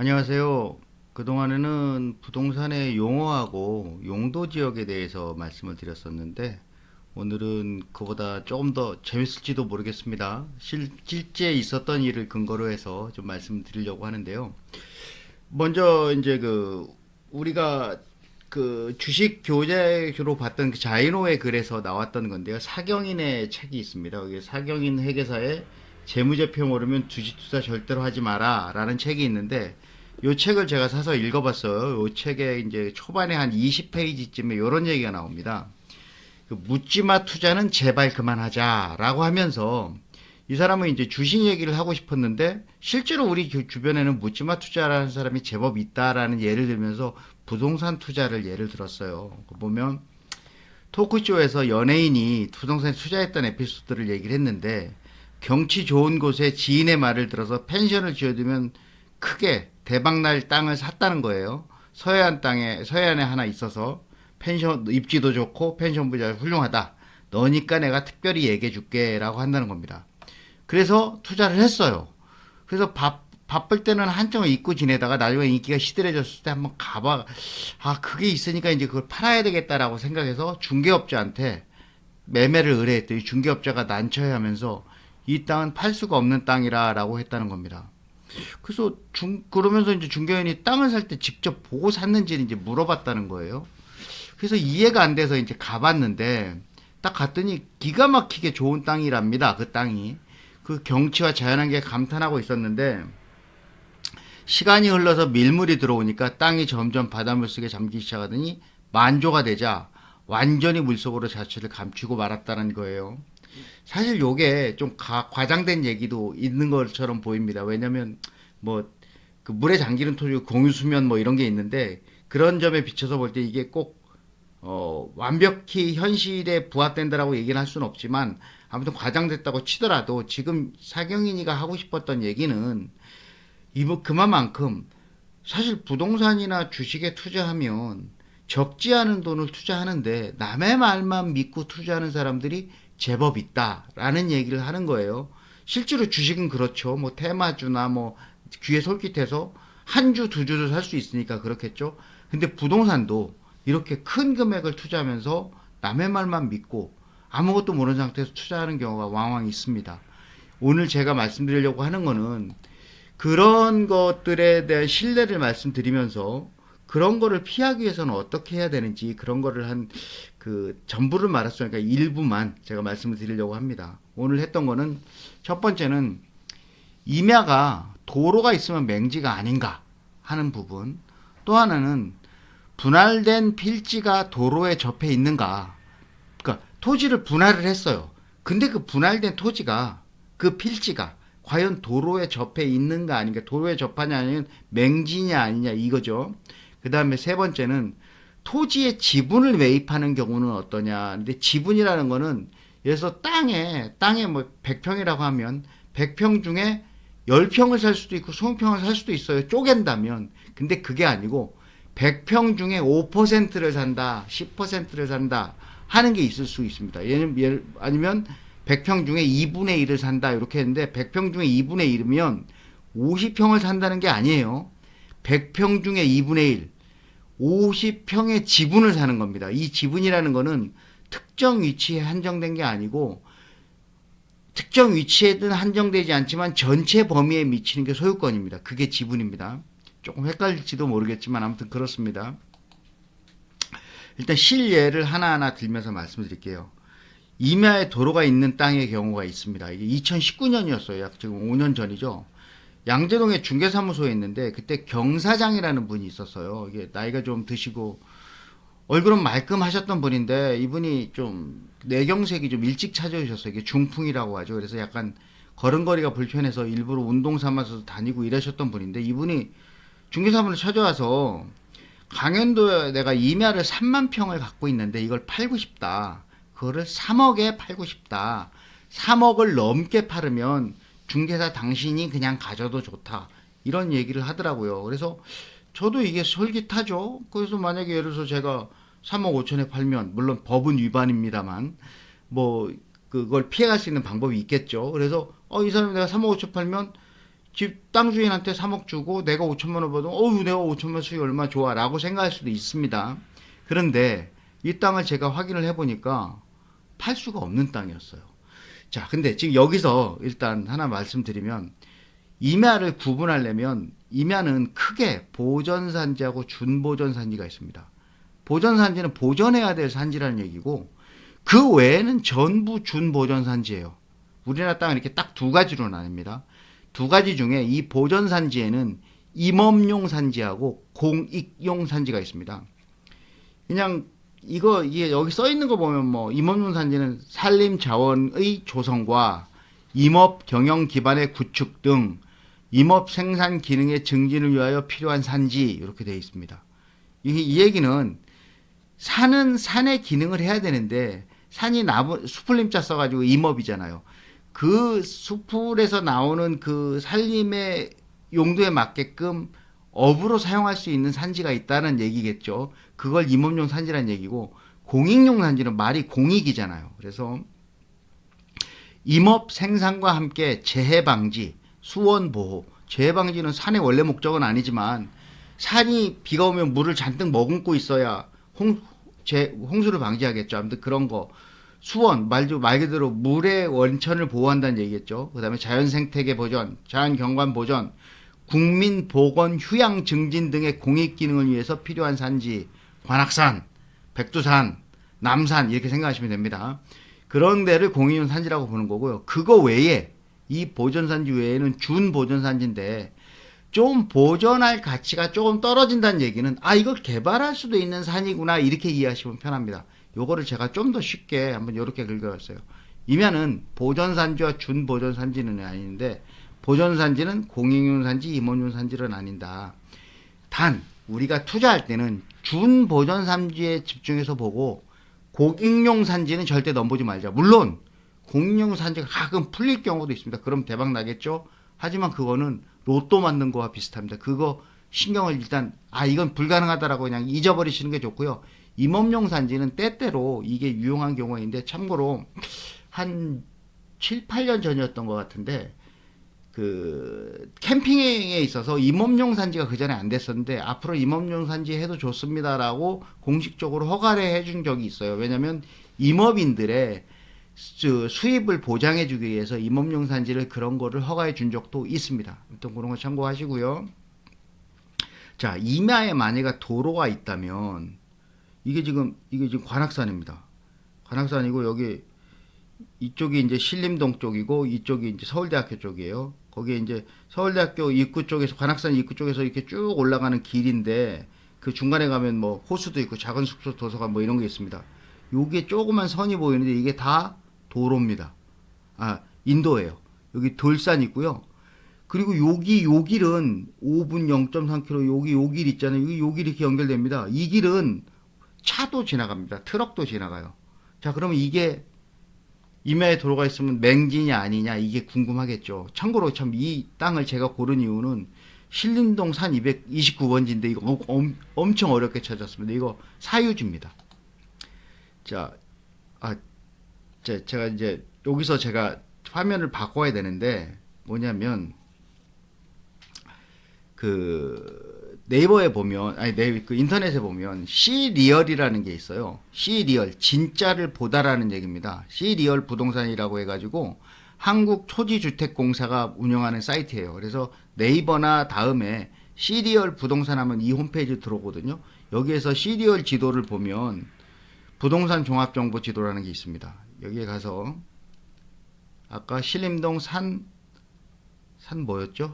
안녕하세요. 그동안에는 부동산의 용어하고 용도 지역에 대해서 말씀을 드렸었는데, 오늘은 그보다 조금 더 재밌을지도 모르겠습니다. 실제 있었던 일을 근거로 해서 좀 말씀을 드리려고 하는데요. 먼저, 우리가 주식 교재로 봤던 그 자이노의 글에서 나왔던 건데요. 사경인의 책이 있습니다. 여기 사경인 회계사의 재무제표 모르면 주식 투자 절대로 하지 마라 라는 책이 있는데, 요 책을 제가 사서 읽어봤어요. 요 책에 이제 초반에 한 20페이지쯤에 이런 얘기가 나옵니다. 묻지마 투자는 제발 그만하자라고 하면서, 이 사람은 이제 주식 얘기를 하고 싶었는데 실제로 우리 주변에는 묻지마 투자라는 사람이 제법 있다라는 예를 들면서 부동산 투자를 예를 들었어요. 보면 토크쇼에서 연예인이 부동산에 투자했던 에피소드를 얘기를 했는데, 경치 좋은 곳에 지인의 말을 들어서 펜션을 지어두면 크게 대박날 땅을 샀다는 거예요. 서해안에 하나 있어서 펜션, 입지도 좋고 펜션 부자 훌륭하다. 너니까 내가 특별히 얘기해 줄게 라고 한다는 겁니다. 그래서 투자를 했어요. 그래서 바쁠 때는 한정을 잊고 지내다가 나중에 인기가 시들해졌을 때 한번 가봐. 그게 있으니까 이제 그걸 팔아야 되겠다라고 생각해서 중개업자한테 매매를 의뢰했더니 중개업자가 난처해 하면서 이 땅은 팔 수가 없는 땅이라라고 했다는 겁니다. 그래서 그러면서 이제 중개인이 땅을 살 때 직접 보고 샀는지를 이제 물어봤다는 거예요. 그래서 이해가 안 돼서 이제 가봤는데, 딱 갔더니 기가 막히게 좋은 땅이랍니다. 그 땅이. 그 경치와 자연환경에 감탄하고 있었는데, 시간이 흘러서 밀물이 들어오니까 땅이 점점 바닷물 속에 잠기기 시작하더니 만조가 되자 완전히 물속으로 자취를 감추고 말았다는 거예요. 사실 요게 좀 과장된 얘기도 있는 것처럼 보입니다. 왜냐면 뭐 그 물에 잠기는 토지 공유수면 뭐 이런 게 있는데, 그런 점에 비춰서 볼 때 이게 꼭 완벽히 현실에 부합된다라고 얘기는 할 수는 없지만, 아무튼 과장됐다고 치더라도 지금 사경인이가 하고 싶었던 얘기는 그만큼 사실 부동산이나 주식에 투자하면 적지 않은 돈을 투자하는데 남의 말만 믿고 투자하는 사람들이 제법 있다라는 얘기를 하는 거예요. 실제로 주식은 그렇죠. 뭐 테마주나 뭐 귀에 솔깃해서 한 주, 두 주를 살 수 있으니까 그렇겠죠. 근데 부동산도 이렇게 큰 금액을 투자하면서 남의 말만 믿고 아무것도 모르는 상태에서 투자하는 경우가 왕왕 있습니다. 오늘 제가 말씀드리려고 하는 거는 그런 것들에 대한 신뢰를 말씀드리면서, 그런 거를 피하기 위해서는 어떻게 해야 되는지, 그런 거를 전부를 말할 수 없으니까 일부만 제가 말씀을 드리려고 합니다. 오늘 했던 거는, 첫 번째는 임야가 도로가 있으면 맹지가 아닌가 하는 부분, 또 하나는 분할된 필지가 도로에 접해 있는가. 그러니까 토지를 분할을 했어요. 근데 그 분할된 토지가, 그 필지가 과연 도로에 접해 있는가 아닌가, 도로에 접하냐 아니면 맹지냐 아니냐 이거죠. 그 다음에 세 번째는 토지의 지분을 매입하는 경우는 어떠냐. 근데 지분이라는 거는, 예를 들어서 땅에 뭐 100평이라고 하면 100평 중에 10평을 살 수도 있고 20평을 살 수도 있어요. 쪼갠다면. 근데 그게 아니고 100평 중에 5%를 산다, 10%를 산다 하는 게 있을 수 있습니다. 아니면 100평 중에 2분의 1을 산다 이렇게 했는데, 100평 중에 2분의 1이면 50평을 산다는 게 아니에요. 100평 중에 2분의 1, 50평의 지분을 사는 겁니다. 이 지분이라는 거는 특정 위치에 한정된 게 아니고, 특정 위치에는 한정되지 않지만 전체 범위에 미치는 게 소유권입니다. 그게 지분입니다. 조금 헷갈릴지도 모르겠지만 아무튼 그렇습니다. 일단 실예를 하나하나 들면서 말씀드릴게요. 임야에 도로가 있는 땅의 경우가 있습니다. 이게 2019년이었어요. 약 지금 5년 전이죠. 양재동에 중개사무소에 있는데, 그때 경사장이라는 분이 있었어요. 이게 나이가 좀 드시고 얼굴은 말끔하셨던 분인데, 이분이 좀 뇌경색이 좀 일찍 찾아오셨어요. 이게 중풍이라고 하죠. 그래서 약간 걸음걸이가 불편해서 일부러 운동 삼아서 다니고 이러셨던 분인데, 이분이 중개사분을 찾아와서 강원도에 내가 임야를 3만 평을 갖고 있는데 이걸 팔고 싶다. 그거를 3억에 팔고 싶다. 3억을 넘게 팔으면 중개사 당신이 그냥 가져도 좋다. 이런 얘기를 하더라고요. 그래서 저도 이게 솔깃하죠. 그래서 만약에 예를 들어서 제가 3억 5천에 팔면, 물론 법은 위반입니다만 뭐 그걸 피해갈 수 있는 방법이 있겠죠. 그래서 이 사람이 내가 3억 5천 팔면 집 땅 주인한테 3억 주고 내가 5천만 원 받으면 어우 내가 5천만 원 수익 얼마 좋아 라고 생각할 수도 있습니다. 그런데 이 땅을 제가 확인을 해보니까 팔 수가 없는 땅이었어요. 자, 근데 지금 여기서 일단 하나 말씀드리면 임야를 구분하려면 임야는 크게 보전산지하고 준보전산지가 있습니다. 보전산지는 보전해야 될 산지라는 얘기고 그 외에는 전부 준보전산지예요. 우리나라 땅은 이렇게 딱 두 가지로 나뉩니다. 두 가지 중에 이 보전산지에는 임업용 산지하고 공익용 산지가 있습니다. 그냥 이게 여기 써 있는 거 보면 뭐 임업용 산지는 산림 자원의 조성과 임업 경영 기반의 구축 등 임업 생산 기능의 증진을 위하여 필요한 산지 이렇게 되어 있습니다. 이 얘기는 산은 산의 기능을 해야 되는데 산이 나무 수풀림자 써가지고 임업이잖아요. 그 수풀에서 나오는 그 산림의 용도에 맞게끔 업으로 사용할 수 있는 산지가 있다는 얘기겠죠. 그걸 임업용 산지라는 얘기고 공익용 산지는 말이 공익이잖아요. 그래서 임업 생산과 함께 재해 방지, 수원 보호. 재해 방지는 산의 원래 목적은 아니지만 산이 비가 오면 물을 잔뜩 머금고 있어야 홍수를 방지하겠죠. 아무튼 그런 거. 수원 말 그대로 물의 원천을 보호한다는 얘기겠죠. 그다음에 자연 생태계 보전, 자연 경관 보전, 국민 보건 휴양 증진 등의 공익 기능을 위해서 필요한 산지, 관악산, 백두산, 남산 이렇게 생각하시면 됩니다. 그런 데를 공익용 산지라고 보는 거고요. 그거 외에 이 보전산지 외에는 준보전산지인데 좀 보전할 가치가 조금 떨어진다는 얘기는 이걸 개발할 수도 있는 산이구나 이렇게 이해하시면 편합니다. 요거를 제가 좀 더 쉽게 한번 이렇게 긁어봤어요. 이면은 보전산지와 준보전산지는 아닌데 보전산지는 공익용 산지, 임업용 산지는 아닌다. 단 우리가 투자할 때는 준보전산지에 집중해서 보고 공익용 산지는 절대 넘보지 말자. 물론 공익용 산지가 가끔 풀릴 경우도 있습니다. 그럼 대박 나겠죠. 하지만 그거는 로또 맞는 거와 비슷합니다. 그거 신경을 일단 이건 불가능하다라고 그냥 잊어버리시는 게 좋고요. 임업용 산지는 때때로 이게 유용한 경우가 있는데 참고로 한 7, 8년 전이었던 것 같은데 그 캠핑에 있어서 임업용 산지가 그 전에 안 됐었는데 앞으로 임업용 산지 해도 좋습니다라고 공식적으로 허가를 해준 적이 있어요. 왜냐하면 임업인들의 수입을 보장해주기 위해서 임업용 산지를 그런 거를 허가해 준 적도 있습니다. 아무튼 그런 거 참고하시고요. 자, 임야에 만약에 도로가 있다면 이게 지금 관악산입니다. 관악산이고 여기 이쪽이 이제 신림동 쪽이고 이쪽이 이제 서울대학교 쪽이에요. 거기에 이제 서울대학교 입구 쪽에서 관악산 입구 쪽에서 이렇게 쭉 올라가는 길인데 그 중간에 가면 뭐 호수도 있고 작은 숙소 도서관 뭐 이런 게 있습니다. 요게 조그만 선이 보이는데 이게 다 도로입니다. 인도예요. 여기 돌산 있고요. 그리고 요 길은 5분 0.3km 요 길 있잖아요. 요 길이 이렇게 연결됩니다. 이 길은 차도 지나갑니다. 트럭도 지나가요. 자, 그러면 이게 임야에 도로가 있으면 맹지냐 아니냐 이게 궁금하겠죠. 참고로 참 이 땅을 제가 고른 이유는 신림동 산 229번지인데 이거 엄청 어렵게 찾았습니다. 이거 사유지입니다. 자, 제가 이제 여기서 제가 화면을 바꿔야 되는데 뭐냐면 그 네이버에 보면 그 인터넷에 보면 C리얼이라는 게 있어요. C리얼 진짜를 보다라는 얘기입니다. C리얼 부동산이라고 해가지고 한국 토지주택공사가 운영하는 사이트예요. 그래서 네이버나 다음에 C리얼 부동산 하면 이 홈페이지 들어오거든요. 여기에서 C리얼 지도를 보면 부동산 종합정보 지도라는 게 있습니다. 여기에 가서 아까 신림동 산 뭐였죠?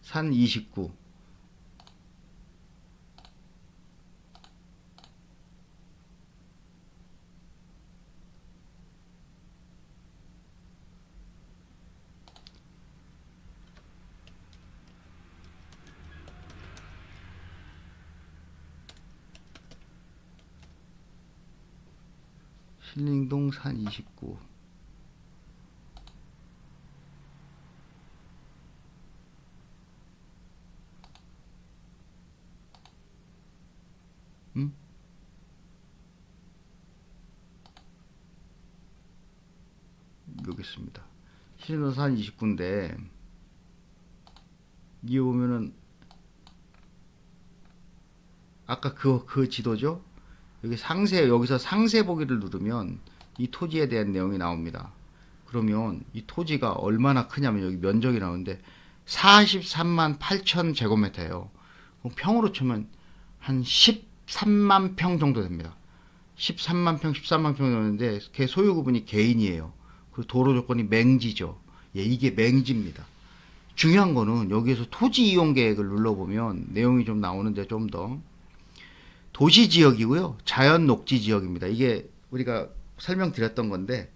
산 29. 신림동 산 29. 음? 여기 있습니다. 신림동 산 29인데 이게 보면은 아까 그 지도죠? 여기서 상세 보기를 누르면 이 토지에 대한 내용이 나옵니다. 그러면 이 토지가 얼마나 크냐면 여기 면적이 나오는데 43만 8천 제곱미터예요. 평으로 치면 한 13만 평 정도 됩니다. 13만 평, 13만 평 되는데 걔 소유 구분이 개인이에요. 그리고 도로 조건이 맹지죠. 예, 이게 맹지입니다. 중요한 거는 여기에서 토지 이용 계획을 눌러보면 내용이 좀 나오는데 좀 더 도시 지역이고요. 자연 녹지 지역입니다. 이게 우리가 설명드렸던 건데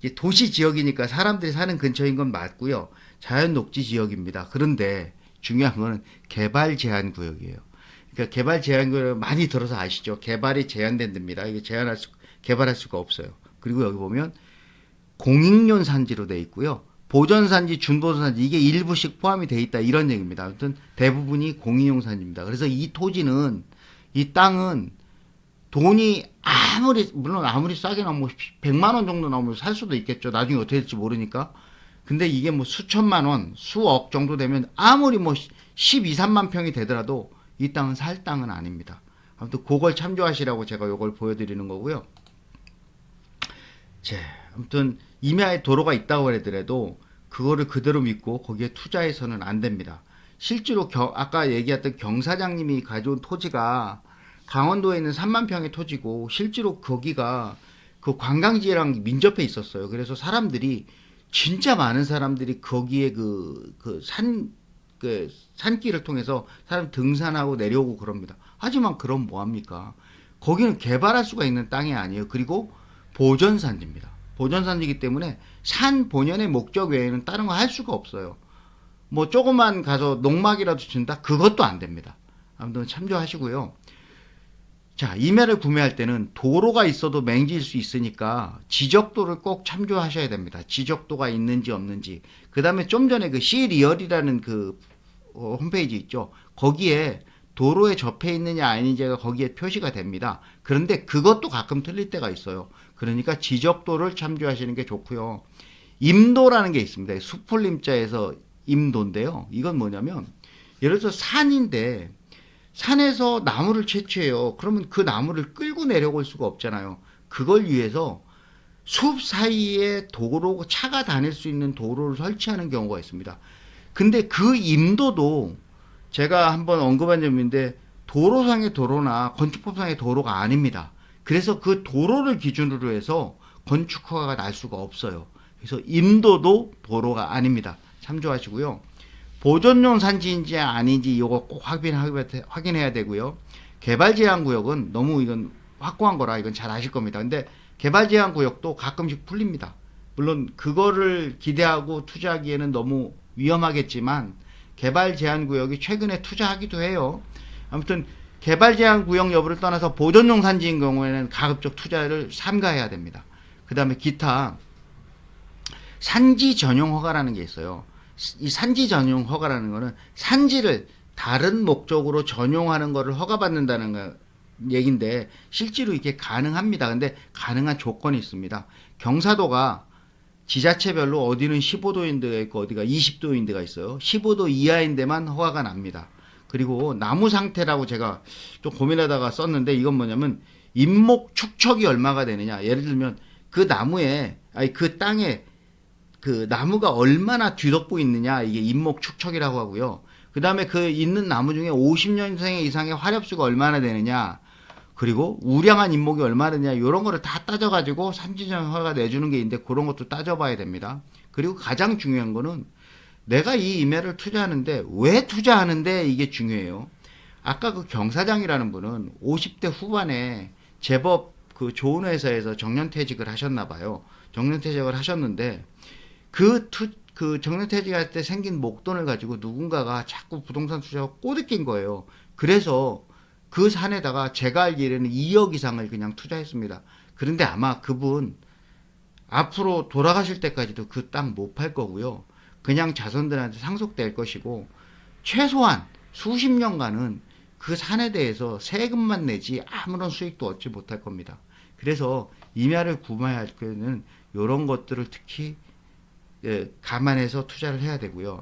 이게 도시 지역이니까 사람들이 사는 근처인 건 맞고요. 자연 녹지 지역입니다. 그런데 중요한 거는 개발 제한 구역이에요. 그러니까 개발 제한 구역을 많이 들어서 아시죠? 개발이 제한된 데입니다. 이게 개발할 수가 없어요. 그리고 여기 보면 공익용 산지로 돼 있고요. 보전산지, 준보전산지 이게 일부씩 포함이 돼 있다 이런 얘기입니다. 아무튼 대부분이 공익용 산지입니다. 그래서 이 땅은 돈이 물론 아무리 싸게 나오면 뭐 100만 원 정도 나오면 살 수도 있겠죠. 나중에 어떻게 될지 모르니까. 근데 이게 뭐 수천만 원, 수억 정도 되면 아무리 뭐 12, 3만 평이 되더라도 이 땅은 살 땅은 아닙니다. 아무튼 그걸 참조하시라고 제가 이걸 보여드리는 거고요. 아무튼 임야에 도로가 있다고 하더라도 그거를 그대로 믿고 거기에 투자해서는 안 됩니다. 실제로 아까 얘기했던 경사장님이 가져온 토지가 강원도에 있는 3만 평의 토지고 실제로 거기가 그 관광지랑 민접해 있었어요. 그래서 진짜 많은 사람들이 거기에 산길을 통해서 사람 등산하고 내려오고 그럽니다. 하지만 그럼 뭐합니까? 거기는 개발할 수가 있는 땅이 아니에요. 그리고 보전산지입니다. 보전산지이기 때문에 산 본연의 목적 외에는 다른 거 할 수가 없어요. 뭐 조금만 가서 농막이라도 준다? 그것도 안 됩니다. 아무튼 참조하시고요. 자, 임야를 구매할 때는 도로가 있어도 맹지일 수 있으니까 지적도를 꼭 참조하셔야 됩니다. 지적도가 있는지 없는지. 그 다음에 좀 전에 그 시리얼이라는 홈페이지 있죠. 거기에 도로에 접해 있느냐 아니냐가 거기에 표시가 됩니다. 그런데 그것도 가끔 틀릴 때가 있어요. 그러니까 지적도를 참조하시는 게 좋고요. 임도라는 게 있습니다. 수풀림자에서 임도인데요. 이건 뭐냐면 예를 들어서 산인데 산에서 나무를 채취해요. 그러면 그 나무를 끌고 내려올 수가 없잖아요. 그걸 위해서 숲 사이에 차가 다닐 수 있는 도로를 설치하는 경우가 있습니다. 근데 그 임도도 제가 한번 언급한 점인데 도로상의 도로나 건축법상의 도로가 아닙니다. 그래서 그 도로를 기준으로 해서 건축 허가가 날 수가 없어요. 그래서 임도도 도로가 아닙니다. 참조하시고요. 보존용 산지인지 아닌지 이거 꼭 확인해야 되고요. 개발 제한 구역은 너무 이건 확고한 거라 이건 잘 아실 겁니다. 근데 개발 제한 구역도 가끔씩 풀립니다. 물론 그거를 기대하고 투자하기에는 너무 위험하겠지만 개발 제한 구역이 최근에 투자하기도 해요. 아무튼 개발 제한 구역 여부를 떠나서 보존용 산지인 경우에는 가급적 투자를 삼가해야 됩니다. 그 다음에 기타 산지 전용 허가라는 게 있어요. 이 산지 전용 허가라는 거는 산지를 다른 목적으로 전용하는 것을 허가받는다는 얘기인데 실제로 이게 가능합니다. 근데 가능한 조건이 있습니다. 경사도가 지자체별로 어디는 15도인데가 있고 어디가 20도인데가 있어요. 15도 이하인 데만 허가가 납니다. 그리고 나무 상태라고 제가 좀 고민하다가 썼는데 이건 뭐냐면 인목 축척이 얼마가 되느냐. 예를 들면 그 땅에 그 나무가 얼마나 뒤덮고 있느냐 이게 인목 축척이라고 하고요. 그 다음에 그 있는 나무 중에 50년생 이상의 화렵수가 얼마나 되느냐 그리고 우량한 인목이 얼마나 되느냐 이런 거를 다 따져가지고 산지전 허가 내주는 게 있는데 그런 것도 따져봐야 됩니다. 그리고 가장 중요한 거는 내가 이 임야를 투자하는데 왜 투자하는데 이게 중요해요. 아까 그 경사장이라는 분은 50대 후반에 제법 그 좋은 회사에서 정년퇴직을 하셨나 봐요. 정년퇴직을 하셨는데 그 정년퇴직할 때 생긴 목돈을 가지고 누군가가 자꾸 부동산 투자하고 꼬드긴 거예요. 그래서 그 산에다가 제가 알기에는 2억 이상을 그냥 투자했습니다. 그런데 아마 그분 앞으로 돌아가실 때까지도 그 땅 못 팔 거고요. 그냥 자손들한테 상속될 것이고 최소한 수십 년간은 그 산에 대해서 세금만 내지 아무런 수익도 얻지 못할 겁니다. 그래서 임야를 구매할 때는 이런 것들을 특히 감안해서 투자를 해야 되고요.